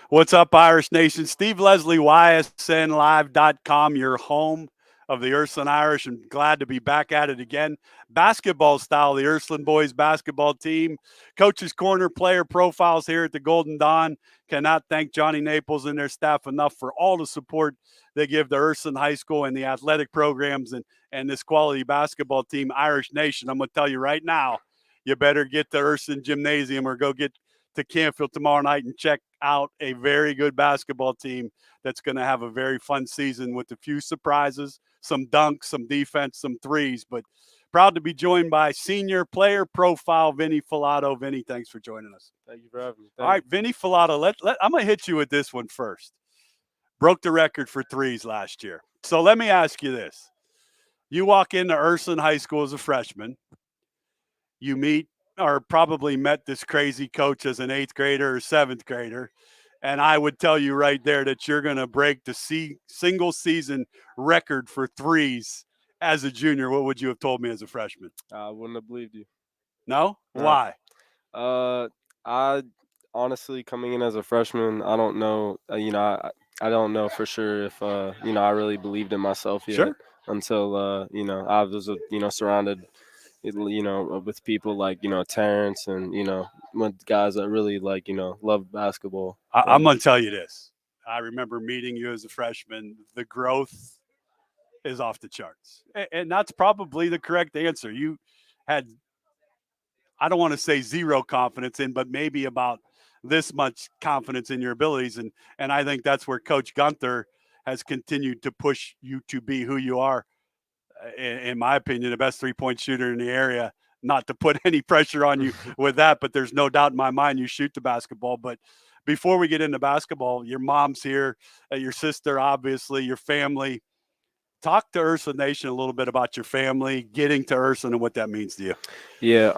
What's up, Irish Nation? Steve Leslie, YSNLive.com, your home of the Ursuline Irish, and glad to be back at it again. Basketball style, the Ursuline boys basketball team. Coach's Corner player profiles here at the Golden Dawn. Cannot thank Johnny Naples and their staff enough for all the support they give the Ursuline High School and the athletic programs and this quality basketball team, Irish Nation. I'm going to tell you right now, you better get to Ursuline Gymnasium or go get to Canfield tomorrow night and check out a very good basketball team that's going to have a very fun season with a few surprises, some dunks, some defense, some threes. But proud to be joined by senior player profile Vinny Flauto. Vinny, thanks for joining us. Thank you for having me. All right, Vinny Flauto, I'm going to hit you with this one first. Broke the record for threes last year. So let me ask you this. You walk into Ursuline High School as a freshman. You meet or probably met this crazy coach as an 8th grader or 7th grader. And I would tell you right there that you're going to break the single season record for threes as a junior. What would you have told me as a freshman? I wouldn't have believed you. No? No. Why? I honestly coming in as a freshman, I don't know. I don't know for sure if I really believed in myself yet Sure. until I was surrounded with people like Terrence and with guys that really love basketball. I'm going to tell you this. I remember meeting you as a freshman. The growth is off the charts. And that's probably the correct answer. You had, I don't want to say zero confidence in, but maybe about this much confidence in your abilities. And I think that's where Coach Gunther has continued to push you to be who you are. In my opinion, the best 3-point shooter in the area. Not to put any pressure on you with that, but there's no doubt in my mind you shoot the basketball. But before we get into basketball, your mom's here, your sister, obviously, your family. Talk to Ursuline Nation a little bit about your family, getting to Ursuline and what that means to you. Yeah,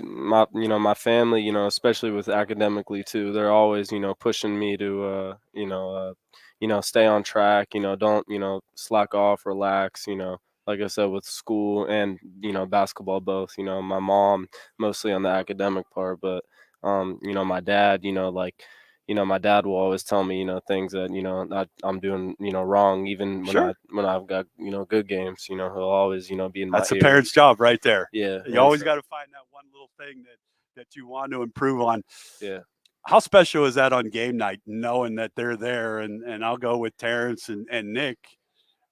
my family, especially with academically too, they're always, pushing me to, stay on track, don't, slack off, relax, like I said, with school and, basketball both, my mom mostly on the academic part, but, my dad, my dad will always tell me, things that, I'm doing, wrong, even Sure. when I've got, good games, he'll always, be in my That's the ear. parent's job right there. Yeah. You always got to find that one little thing that you want to improve on. Yeah. How special is that on game night, knowing that they're there? And I'll go with Terrence and Nick.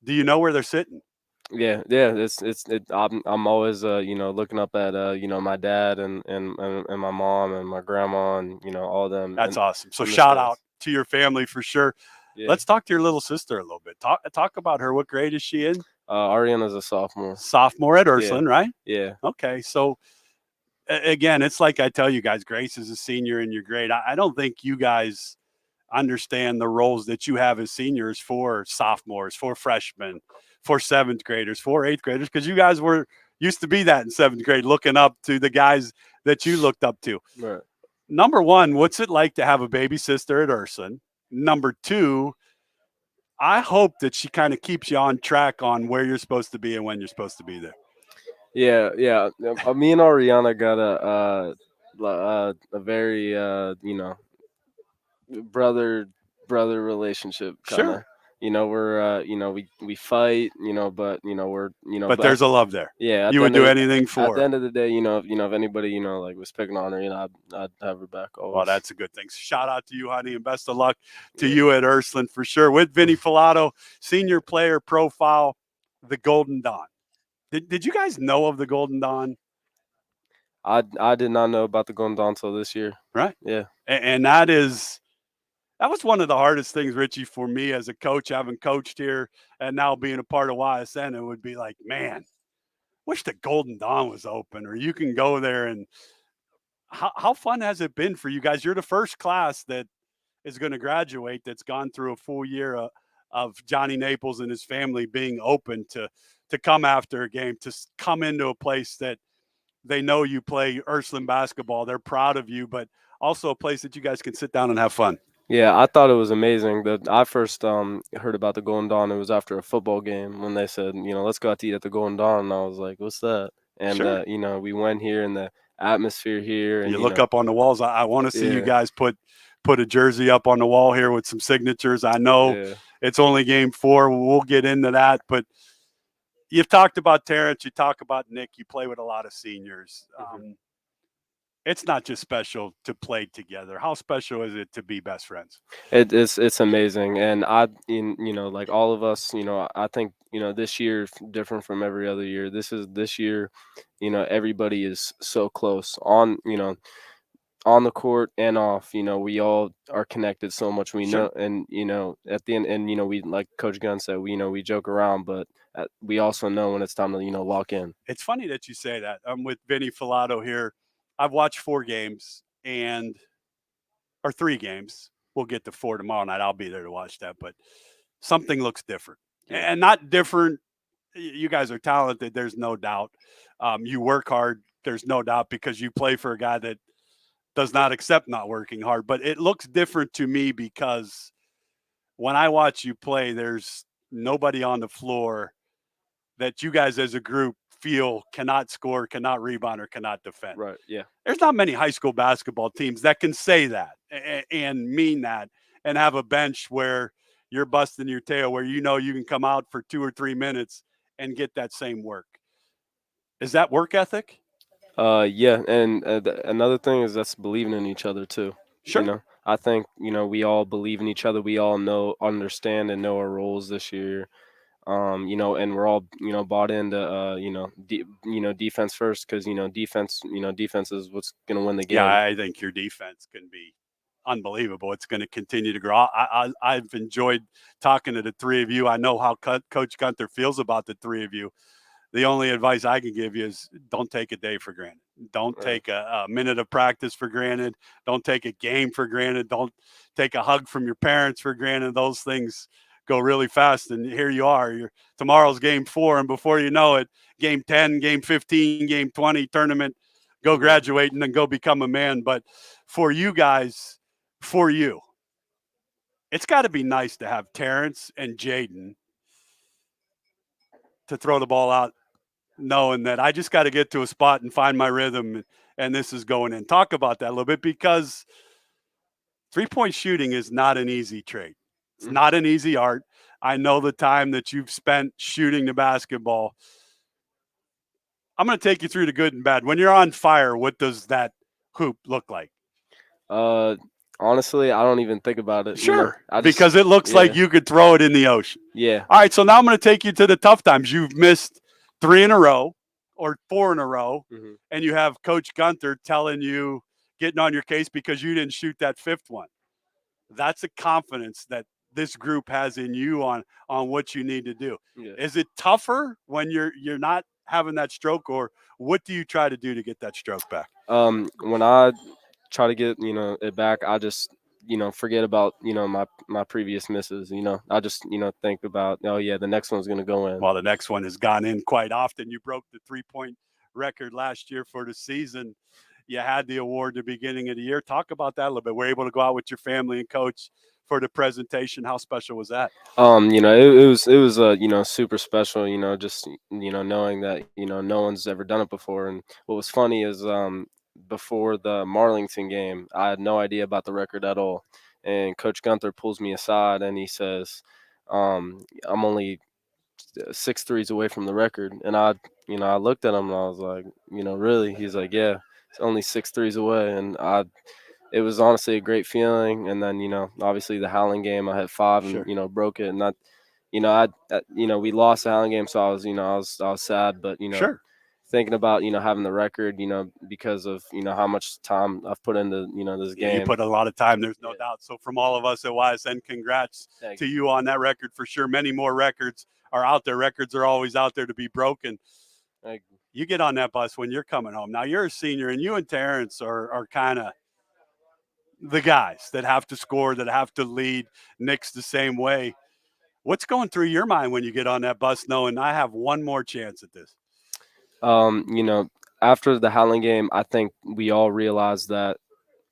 Do you know where they're sitting? Yeah. I'm always looking up at my dad and my mom and my grandma and all them. That's And awesome. So in the shout stands. out to your family for sure. Yeah. Let's talk to your little sister a little bit. Talk about her. What grade is she in? Ariana's a sophomore. Sophomore at Yeah. Ursuline, right? Yeah. Okay. So again, it's like I tell you guys, Grace is a senior in your grade. I don't think you guys understand the roles that you have as seniors for sophomores, for freshmen, for 7th graders, for 8th graders, because you guys used to be that in 7th grade, looking up to the guys that you looked up to. Right. Number one, what's it like to have a baby sister at Ursuline? Number two, I hope that she kind of keeps you on track on where you're supposed to be and when you're supposed to be there. Yeah. Me and Ariana got a very brother relationship kind of. Sure. We're we fight, but we're But there's a love there. yeah. You would do anything for At the her. end of the day, if anybody was picking on her, I'd have her back always. Well, that's a good thing. Shout out to you, honey, and best of luck to you at Ursuline for sure. With Vinny Flauto, senior player profile, the Golden Dawn. Did you guys know of the Golden Dawn? I did not know about the Golden Dawn until this year. Right. Yeah. And that was one of the hardest things, Richie, for me as a coach, having coached here and now being a part of YSN. It would be like, man, wish the Golden Dawn was open, or you can go there. And how fun has it been for you guys? You're the first class that is going to graduate that's gone through a full year of Johnny Naples and his family being open to come after a game, to come into a place that they know you play Ursuline basketball. They're proud of you, but also a place that you guys can sit down and have fun. Yeah, I thought it was amazing. That I first heard about the Golden Dawn. It was after a football game when they said, let's go out to eat at the Golden Dawn. And I was like, what's that? And Sure. we went here and the atmosphere here, and You look up on the walls. I want to see you Yeah. guys put put a jersey up on the wall here with some signatures. I know Yeah. it's only game 4. We'll get into that, but you've talked about Terrence. You talk about Nick. You play with a lot of seniors. Mhm. It's not just special to play together. How special is it to be best friends? It's amazing, and like all of us, I think this year different from every other year. This year, everybody is so close on the court and off. We all are connected so much. We Sure. know, and at the end, and we like Coach Gunn said, we joke around, but we also know when it's time to lock in. It's funny that you say that. I'm with Vinny Flauto here. I've watched 4 games and or 3 games. We'll get to 4 tomorrow night. I'll be there to watch that, but something looks different, Yeah. and not different. You guys are talented. There's no doubt. You work hard. There's no doubt because you play for a guy that does not accept not working hard. But it looks different to me because when I watch you play, there's nobody on the floor that you guys as a group feel cannot score, cannot rebound, or cannot defend. Right. Yeah. There's not many high school basketball teams that can say that and mean that and have a bench where you're busting your tail, where you can come out for 2 or 3 minutes and get that same work. Is that work ethic? Yeah, and another thing is that's believing in each other too. Sure. I think we all believe in each other. We all understand, and know our roles this year. And we're all bought into defense first because defense is what's gonna win the Yeah, game. I think your defense can be unbelievable. It's going to continue to grow. I've enjoyed talking to the 3 of you. I know how Coach Gunther feels about the 3 of you. The only advice I can give you is don't take a day for granted. Don't Right. take a minute of practice for granted. Don't take a game for granted. Don't take a hug from your parents for granted. Those things go really fast. And here you are. Tomorrow's game 4. And before you know it, game 10, game 15, game 20, tournament, go Yeah. graduate and then go become a man. But for you guys, for you, it's got to be nice to have Terrence and Jaden to throw the ball out knowing that I just got to get to a spot and find my rhythm, and this is going in. Talk about that a little bit because 3-point shooting is not an easy trade. It's Mm. not an easy art. I know the time that you've spent shooting the basketball. I'm going to take you through the good and bad. When you're on fire, what does that hoop look like? Uh, Honestly, I don't even think about it. Sure, I just because it looks like yeah, you could throw it in the ocean. yeah. All right, so now I'm going to take you to the tough times. You've missed 3 in a row or 4 in a row, Hmm. and you have Coach Gunther telling you, getting on your case because you didn't shoot that 5th one. That's a confidence that this group has in you on what you need to do. Yeah. Is it tougher when you're not having that stroke, or what do you try to do to get that stroke back? When I try to get it back, I just forget about my previous misses. I just think about, oh yeah, the next one's gonna go in. Well, the next one has gone in quite often. You broke the 3-point record last year for the season. You had the award at the beginning of the year. Talk about that a little bit. We're able to go out with your family and coach for the presentation. How special was that? It was super special. Just knowing that no one's ever done it before. And what was funny is before the Marlington game, I had no idea about the record at all. And Coach Gunther pulls me aside and he says, "I'm only 6 threes away from the record." And I looked at him and I was like, really? He's like, yeah, it's only 6 threes away. And it was honestly a great feeling. And then obviously the Howling game, I had 5 and Sure. broke it. And that we lost the Howling game, so I was sad. But Sure. thinking about having the record, because of how much time I've put into this Yeah, you game. put a lot of time. There's no Yeah, doubt. So, from all of us at YSN, congrats thank to you. you on that record for sure. Many more records are out there. Records are always out there to be broken. Thank you. You get on that bus when you're coming home. Now, you're a senior, and you and Terrence are kind of the guys that have to score, that have to lead. Nick's the same way. What's going through your mind when you get on that bus knowing I have one more chance at this? Um, you know, After the Howling game, I think we all realized that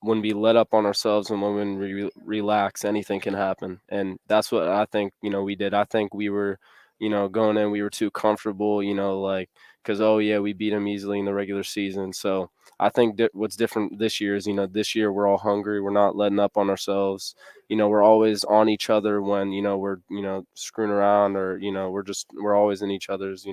when we let up on ourselves and when we relax, anything can happen. And that's what I think, we did. I think we were, going in, we were too comfortable, like because oh yeah, we beat them easily in the regular season. So I think that what's different this year is this year we're all hungry. We're not letting up on ourselves. We're always on each other when we're screwing around, or we're always in each other's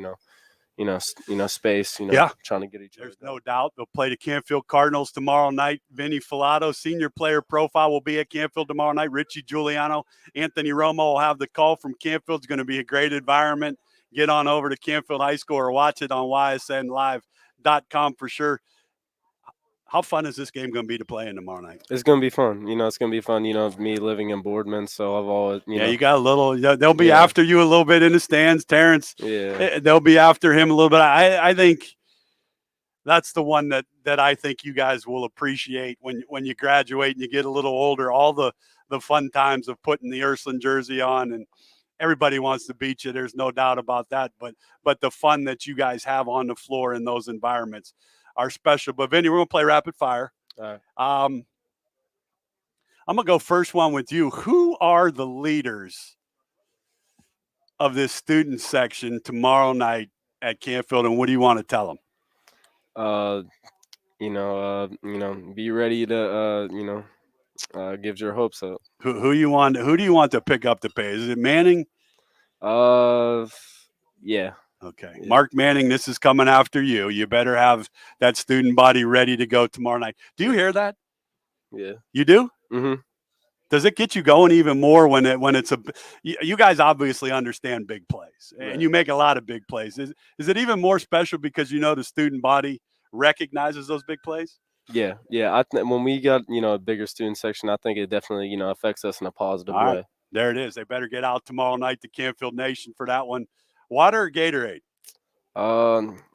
space. Yeah, Trying to get each other there's down. no doubt. They'll play the Canfield Cardinals tomorrow night. Vinny Flauto, senior player profile, will be at Canfield tomorrow night. Richie Giuliano, Anthony Romo will have the call from Canfield. It's going to be a great environment. Get on over to Canfield High School or watch it on ysnlive.com for sure. How fun is this game going to be to play in tomorrow night? It's gonna be fun. It's gonna be fun. Me living in Boardman, so I've always, Yeah, you got a little. They'll be yeah, after you a little bit in the stands, Terrence. yeah, They'll be after him a little bit. I think that's the one that I think you guys will appreciate when you graduate and you get a little older. All the fun times of putting the Ursuline jersey on, and everybody wants to beat you. There's no doubt about that. But the fun that you guys have on the floor in those environments are special. But Vinny, we're gonna play rapid fire. all right. I'm gonna go first one with you. Who are the leaders of this student section tomorrow night at Canfield, and what do you want to tell them? Uh, be ready to give your hopes up. Who you want? Who do you want to pick up the pace? Is it Manning? Uh, yeah. Okay, Yeah. Mark Manning. This is coming after you. You better have that student body ready to go tomorrow night. Do you hear that? Yeah. You do? Mhm. Does it get you going even more when it's a? You guys obviously understand big plays, and Right. you make a lot of big plays. Is it even more special because the student body recognizes those big plays? Yeah. Yeah. When we got a bigger student section, I think it definitely affects us in a positive All right, way. there it is. They better get out tomorrow night to Canfield Nation for that one. Water or Gatorade?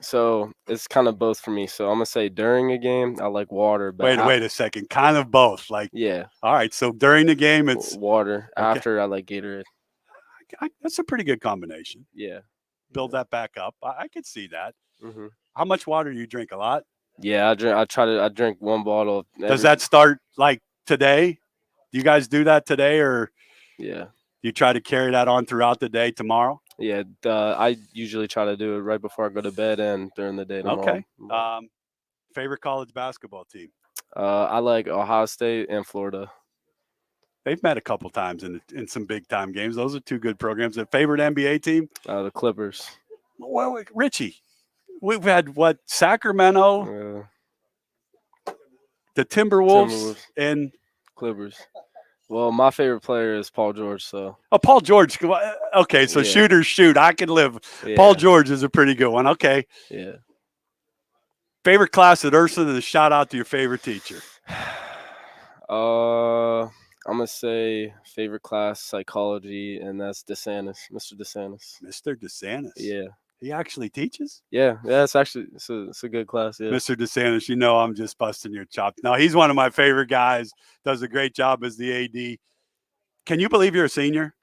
So it's kind of both for me. So I'm gonna say during a game, I like water, but Wait a second. Kind of both. Like, yeah, all right. So during the game, it's water. okay. After I like Gatorade. That's a pretty good combination. Yeah. Build Yeah. that back up. I could see that. Mhm. How much water do you drink? A lot. Yeah, I drink one bottle Does every. that start like today? Do you guys do that today, or Yeah. do you try to carry that on throughout the day tomorrow? Yeah, I usually try to do it right before I go to bed and during the day tomorrow. Okay. Favorite college basketball team? I like Ohio State and Florida. They've met a couple times in some big time games. Those are two good programs. A favorite NBA team? The Clippers. Well, Richie, we've had what? Sacramento, Uh, the Timberwolves, Timberwolves, and Clippers. Well, my favorite player is Paul George. So Paul George. Okay, so yeah, shooters shoot. I can live. Paul yeah, George is a pretty good one. Okay. yeah. Favorite class at Ursuline, and a shout out to your favorite teacher. I'm gonna say favorite class psychology, and that's DeSantis, Mr. DeSantis. Mr. DeSantis. Yeah, He actually teaches? yeah. It's actually it's a good class. Yeah. Mr. DeSantis, I'm just busting your chops. No, he's one of my favorite guys. Does a great job as the AD. Can you believe you're a senior?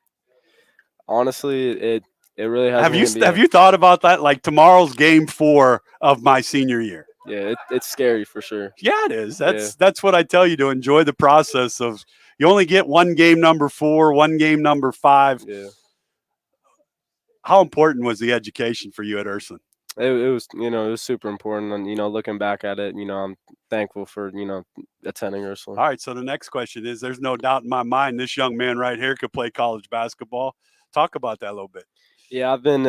Honestly, it really has Have me you in the have you thought about that? Like tomorrow's game 4 of my senior year. Yeah, it's scary for sure. Yeah, it is. Yeah. That's what I tell you, to enjoy the process of, you only get one game number 4, one game number 5. Yeah. How important was the education for you at Ursuline? It was it was super important, and looking back at it, I'm thankful for attending Ursuline. All right, so the next question is, there's no doubt in my mind this young man right here could play college basketball. Talk about that a little bit. Yeah, I've been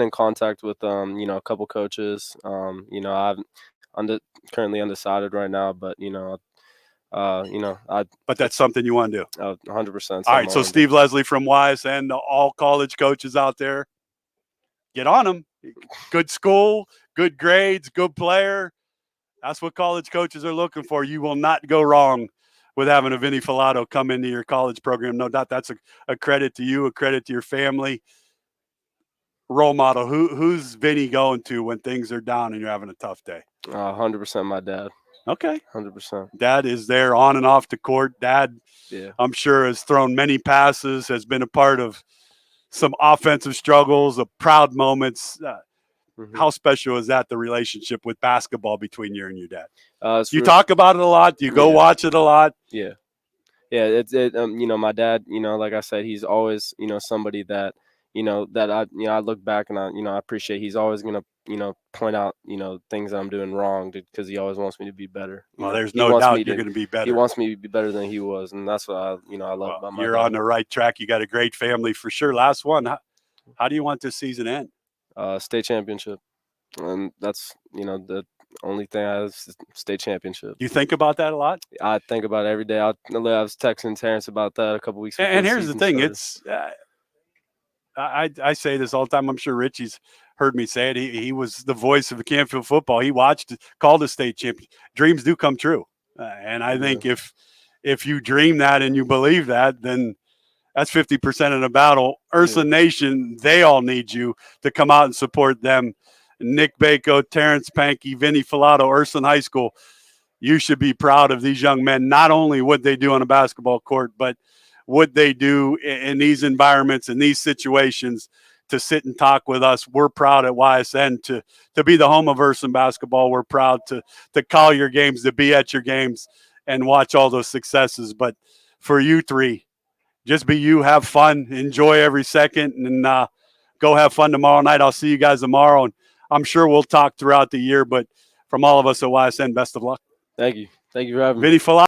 in contact with a couple coaches. I'm currently undecided right now, but I But that's something you want to do. 100%. All right, so Steve Leslie from YSN, all college coaches out there, get on them. Good school, good grades, good player. That's what college coaches are looking for. You will not go wrong with having a Vinny Flauto come into your college program. No doubt that's a credit to you, a credit to your family. Role model. Who's Vinny going to when things are down and you're having a tough day? 100% my dad. Okay. 100%. Dad is there on and off the court. Dad, yeah, I'm sure, has thrown many passes, has been a part of some offensive struggles, of proud moments. How special is that, the relationship with basketball between you and your dad? You talk about it a lot. You go watch it a lot. Yeah. Yeah, my dad, like I said, he's always, somebody that, that I look back and I appreciate. He's always gonna, point out things that I'm doing wrong because he always wants me to be better. Well, there's He no wants doubt me you're to going to be he better. wants me to be better than he was, and that's what I love about my You're dad. on the right track. You got a great family for sure. Last one. How do you want this season to end? State championship, and that's the only thing I have is state championship. Do you think about that a lot? I think about it every day. I was texting Terrence about that a couple weeks before And the here's the season thing: started. it's I say this all the time. I'm sure Richie's heard me say it. He was the voice of Canfield football. He watched, called a state champion. Dreams do come true, and I think if you dream that and you believe that, then that's 50% of the battle. Ursuline Nation, they all need you to come out and support them. Nick Bako, Terrence Pankey, Vinny Flauto, Ursuline High School. You should be proud of these young men, not only what they do on a basketball court, but what they do in these environments, in these situations, to sit and talk with us. We're proud at YSN to be the home of Ursuline basketball. We're proud to call your games, to be at your games and watch all those successes. But for you three, just be you, have fun, enjoy every second, and go have fun tomorrow night. I'll see you guys tomorrow, and I'm sure we'll talk throughout the year. But from all of us at YSN, best of luck. Thank you for having me. Vinny Falati.